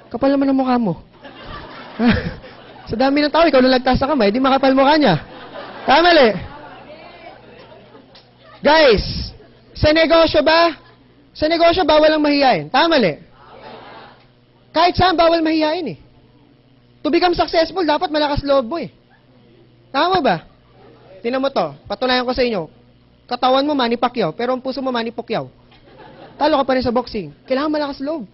Kapal naman ang mukha mo. Sa dami ng tao, ikaw nalagtas sa kamay, di makapal mukha niya. Tama Guys, sa negosyo ba? Sa negosyo, bawal ang mahiyain. Tama Kahit saan, bawal mahiyain eh. To become successful, dapat malakas loob mo eh. Tama ba? Tingnan mo to, patunayan ko sa inyo. Katawan mo, Manny Pacquiao, pero ang puso mo, Manny Pacquiao. Talo ka pa rin sa boxing. Kailangan malakas loob.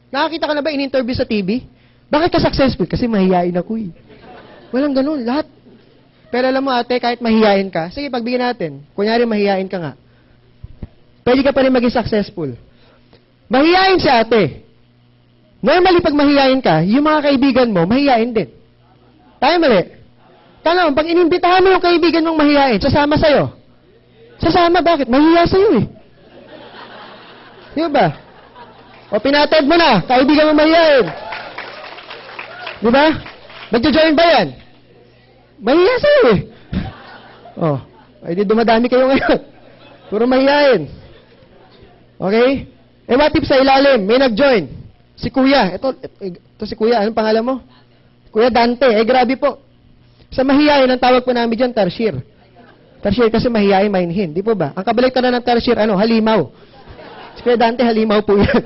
Nakakita ka na ba in-interview sa TV? Bakit ka successful? Kasi mahiyain ako eh. Walang ganun, lahat. Pero alam mo ate, kahit mahiyain ka, sige, pagbigyan natin. Kunyari, mahiyain ka nga. Pwede ka pa rin maging successful. Mahiyain si ate. Normally, pag mahiyain ka, yung mga kaibigan mo, mahiyain din. Tayo mali. Tanong, pag inimbitahan mo yung kaibigan mong mahiyain, sasama sa'yo. Sasama, bakit? Mahiya sa'yo eh. Di ba? O pinatid mo na, kaibigan mong mahiyain. Di ba? Magjo-join ba yan? Mahiya sa'yo eh. Oh, ay di dumadami kayo ngayon. Puro mahiyain. Okay? Eh what if sa ilalim, may nag-join? Si Kuya. Ito si Kuya. Anong pangalan mo? Kuya Dante. Eh grabe po. Sa mahiyain, ang tawag po namin dyan, tarsier. Tarsier kasi mahiyain, mainhin. Di po ba? Ang kabaliktaran ng tarsier, halimaw. Si Kuya Dante, halimaw po yan.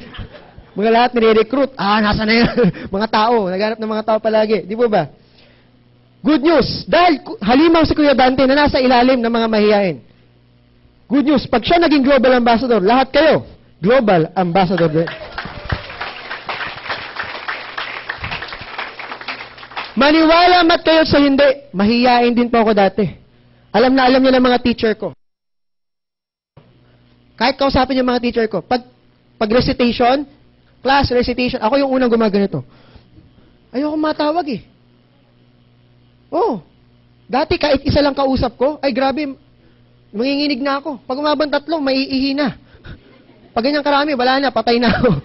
Mga lahat nire-recruit. Nasa na yan? Mga tao. Naghanap ng mga tao palagi. Di po ba? Good news. Dahil halimaw si Kuya Dante na nasa ilalim ng mga mahiyain. Good news. Pag siya naging global ambassador, lahat kayo, global ambassador din. Maniwala mat kayo sa hindi. Mahiyain din po ako dati. Alam na alam niyo ng mga teacher ko. Kahit kausapin yung mga teacher ko, pag recitation, class recitation, ako yung unang gumaganito. Ayoko matawag eh. Oh, dati kahit isa lang kausap ko, ay grabe, manginginig na ako. Pag umabang 3, maiihi na. Pag ganyan karami, wala na, patay na ako.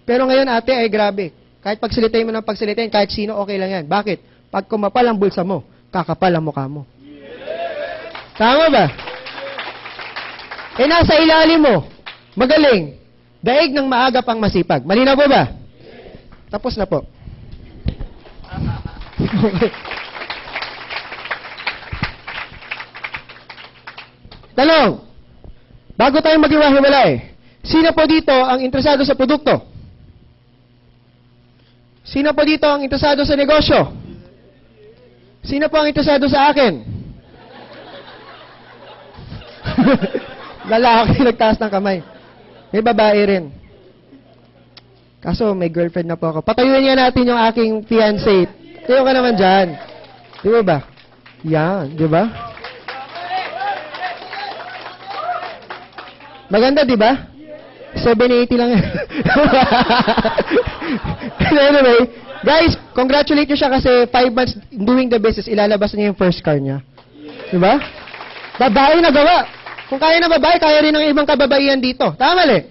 Pero ngayon ate, ay grabe. Kahit pagsalitain mo ng pagsalitain, kahit sino, okay lang yan. Bakit? Pag kumapal ang bulsa mo, kakapal ang mukha mo. Tama ba? Eh nasa ilalim mo, magaling, daig ng maaga pang masipag. Malinaw po ba? Tapos na po. Tanong, bago tayo maghiwa-hiwalay, sino po dito ang interesado sa produkto? Sino po dito ang interesado sa negosyo? Sino po ang interesado sa akin? Lalaki nagtaas ng kamay. May babae rin. Kaso may girlfriend na po ako. Patayuin nga natin yung aking fiancé. Tayo ka naman dyan. Di ba? Yan, di ba? Maganda, di ba? 780 lang yan. Anyway, guys, congratulate nyo siya kasi 5 months doing the business, ilalabas niya yung first car niya. Di ba? Babae na gawa. Kung kaya ng babae, kaya rin ng ibang kababaihan dito. Tama mali?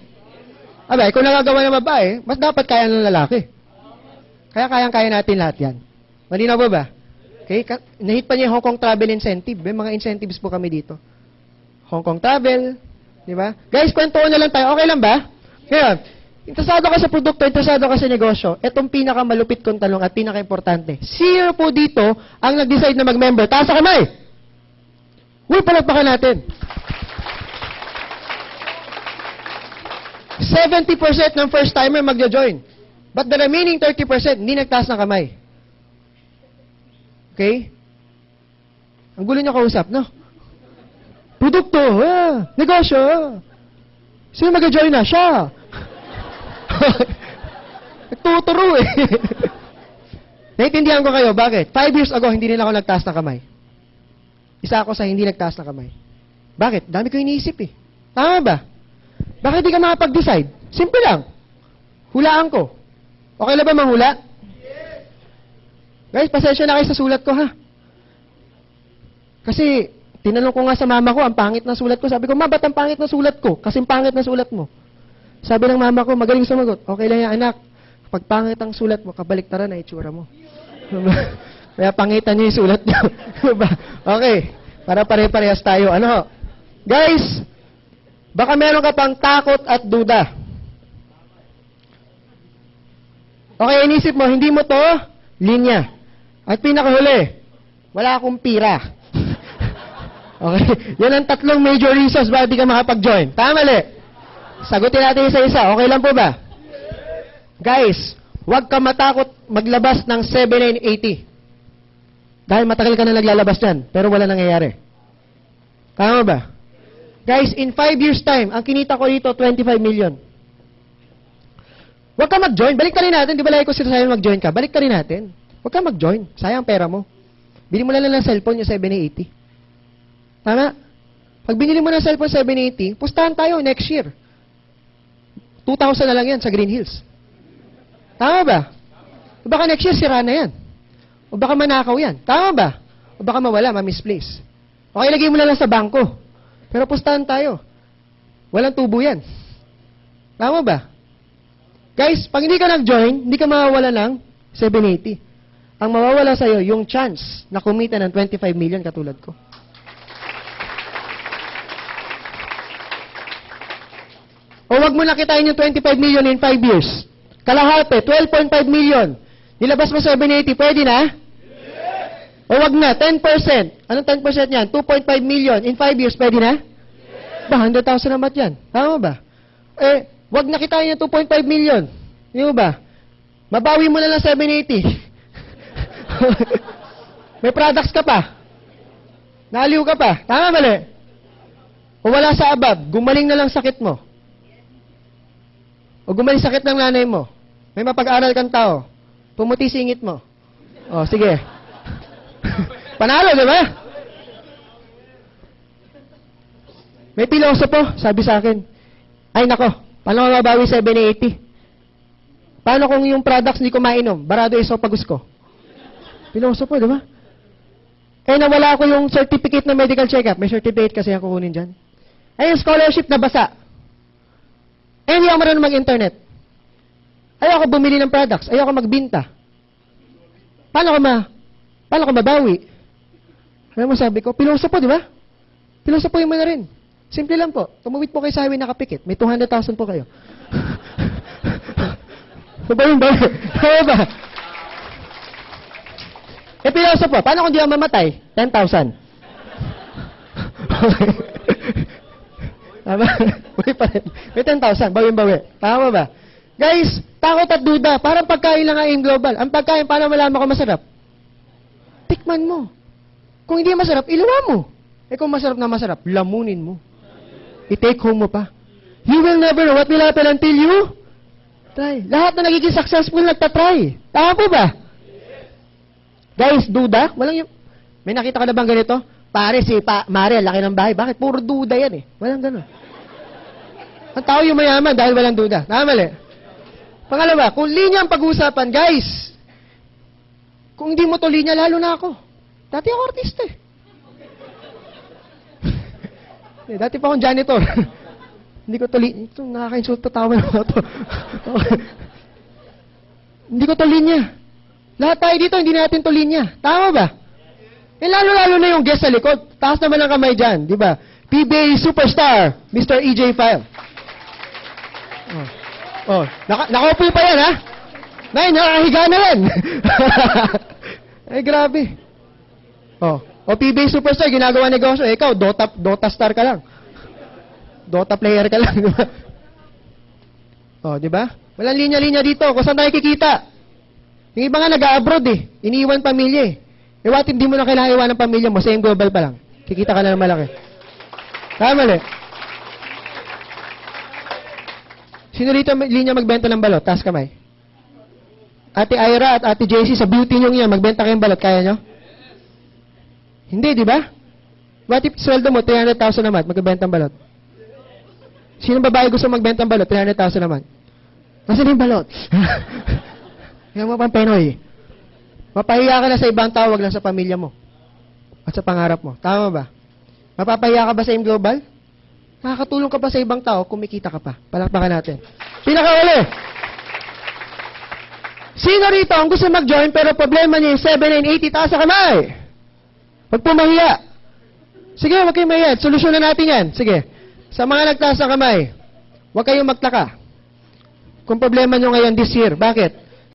Abay, kung nagagawa ng babae, mas dapat kaya ng lalaki. Kaya kayang-kaya natin lahat yan. Malinaw ba ba? Okay? Nahit pa niya yung Hong Kong Travel Incentive. May mga incentives po kami dito. Hong Kong Travel, di ba? Guys, kwentuhan na lang tayo. Okay lang ba? Ngayon, interesado ka sa produkto, interesado ka sa negosyo, itong pinakamalupit kong tanong at pinaka-importante. Sino po dito ang nag-decide na mag-member? Taas sa kamay! Uy, palagpakan natin. 70% ng first-timer magjo-join. But the remaining 30% hindi nagtaas ng kamay. Okay? Ang gulo niyo kausap, no? Produkto, negosyo. Sino mag-join na? Siya. Nagtuturo eh. Naintindihan ko kayo, bakit? 5 years ago, hindi nila ako nagtaas ng kamay. Isa ako sa hindi nagtaas ng kamay. Bakit? Dami ko iniisip eh. Tama ba? Bakit di ka makapag-decide? Simple lang. Hulaan ko. Okay na ba manghula? Guys, pasensya na kayo sa sulat ko ha. Kasi, tinanong ko nga sa mama ko, ang pangit na sulat ko. Sabi ko, ma, ba't ang pangit na sulat ko? Kasi pangit na sulat mo. Sabi ng mama ko, magaling sumagot. Okay lang yan, anak. Kapag pangit ang sulat mo, kabaliktaran na itsura mo. Kaya pangitan niyo yung sulat niyo. Okay. Para pare-parehas tayo. Ano? Guys, baka meron ka pang takot at duda. Okay, inisip mo, hindi mo to linya. At pinakahuli, wala akong pira. Okay? Yan ang tatlong major reasons bakit di ka makapag-join. Tama, mali? Sagutin natin isa-isa. Okay lang po ba? Guys, huwag ka matakot maglabas ng 7980. Dahil matagal ka na naglalabas dyan, pero wala nangyayari. Tama ba? Guys, in 5 years time, ang kinita ko dito, 25 million. Huwag ka mag-join. Balik ka rin natin. Di ba lagi ko sinasabi mag-join ka? Balik ka rin natin. Huwag ka mag-join. Sayang pera mo. Bili mo lang ng cellphone yung 780. Tama? Pag binili mo ng cellphone 780, pustahan tayo next year. 2,000 na lang yan sa Green Hills. Tama ba? O baka next year sira na yan. O baka manakaw yan. Tama ba? O baka mawala, ma-misplace. Okay, lagay mo na lang sa bangko. Pero pustahan tayo. Walang tubo yan. Tama ba? Guys, pag hindi ka nag-join, hindi ka mawawala ng 780. Ang mawawala sa'yo, yung chance na kumita ng 25 million katulad ko. O wag mo nakitain yung 25 million in 5 years. Kalahati, 12.5 million. Nilabas mo 780, pwede na? Yes. O wag na, 10%. Anong 10% yan? 2.5 million in 5 years, pwede na? Yes. Ba, 100,000 naman yan. Tama ba? Eh, wag nakitain yung 2.5 million. Di ba? Mabawi mo na lang 780. May products ka pa. Naaliw ka pa. Tama, mali? O wala sa abab, gumaling na lang sakit mo. O gumaling sakit ng nanay mo. May mapag-aral kang tao. Pumuti singit mo. O, sige. Panalo, di ba? May pilosopo, sabi sa akin, ay nako, paano ko mabawi 780? Paano kung yung products hindi ko mainom? Barado esophagus ko. Pilosopo, di ba? Eh, nawala ko yung certificate na medical check-up. May certificate kasi ako kunin dyan. Ay, yung scholarship na basa. Eh, hindi ako marunong mag-internet. Ayoko bumili ng products. Ayoko magbinta. Paano ko mabawi? Alam mo sabi ko, pilosopo, di ba? Pilosopoy mo na rin. Simple lang po. Tumawid po kayo sa highway nakapikit. May 200,000 po kayo. So ba yun ba? Ano ba? Eh, pilosopo, paano kung di ako mamatay? 10,000. Okay. Tama? May 10,000. Bawi-bawi. Tama ba? Guys, takot at duda. Parang pagkain lang ang global. Ang pagkain, paano malaman kung masarap? Tikman mo. Kung hindi masarap, ilawa mo. Eh kung masarap na masarap, lamunin mo. I-take home mo pa. You will never know what will happen until you try. Lahat na nagiging successful, nagtatry. Tama po ba? Guys, duda? Walang yung... May nakita ka na bang ganito? Pare, si Mari, laki ng bahay. Bakit? Puro duda yan eh. Walang ganun. Ang tao yung mayaman dahil walang duda. Mali. Pangalawa, kung linya ang pag-uusapan, guys, kung hindi mo to linya, lalo na ako. Dati ako artista eh. Dati pa akong janitor. Hindi ko to linya. Ito, nakaka-insulto, tawa na ako to. Hindi ko to linya. Lahat tayo dito, hindi natin to linya. Tama ba? Eh, lalo-lalo na yung guest sa likod. Taas naman ang kamay dyan, di ba? PBA Superstar, Mr. EJ File. Nakaupo pa yan, ha? Nay, nakahiga na yan. Eh, grabe. PBA Superstar, ginagawa negosyo. Eh, ikaw, Dota star ka lang. Dota player ka lang, di ba? Di ba? Walang linya-linya dito. Kung saan tayo kikita? Yung iba nga nag-abroad eh. Iniiwan pamilya eh. Eh, what hindi mo na kailangan iwan ng pamilya mo? Same global pa lang. Kikita ka na ng malaki. Tama mali. Sino rito linya magbenta ng balot? Taas kamay. Ate Ira at Ate JC, sa beauty nyo yan, magbenta kayong balot. Kaya nyo? Hindi, di ba? What if sweldo mo, 300,000 naman, magbenta ng balot? Sino babae gusto magbenta ng balot? 300,000 naman. Nasaan yung balot? Yung mga pampenoy. Mapahiya ka na sa ibang tao, wag lang sa pamilya mo. At sa pangarap mo. Tama ba? Mapapahiya ka ba sa global? Nakakatulong ka ba sa ibang tao, kumikita ka pa. Palakpakan natin. Pinakauli. Sino rito ang gusto mag-join pero problema niya yung 7 and 80, taas sa kamay? Huwag po mahiya. Sige, huwag kayong mahiya. Solusyonan natin yan. Sige. Sa mga nagtaas sa kamay, huwag kayong magtaka. Kung problema nyo ngayon this year. Bakit?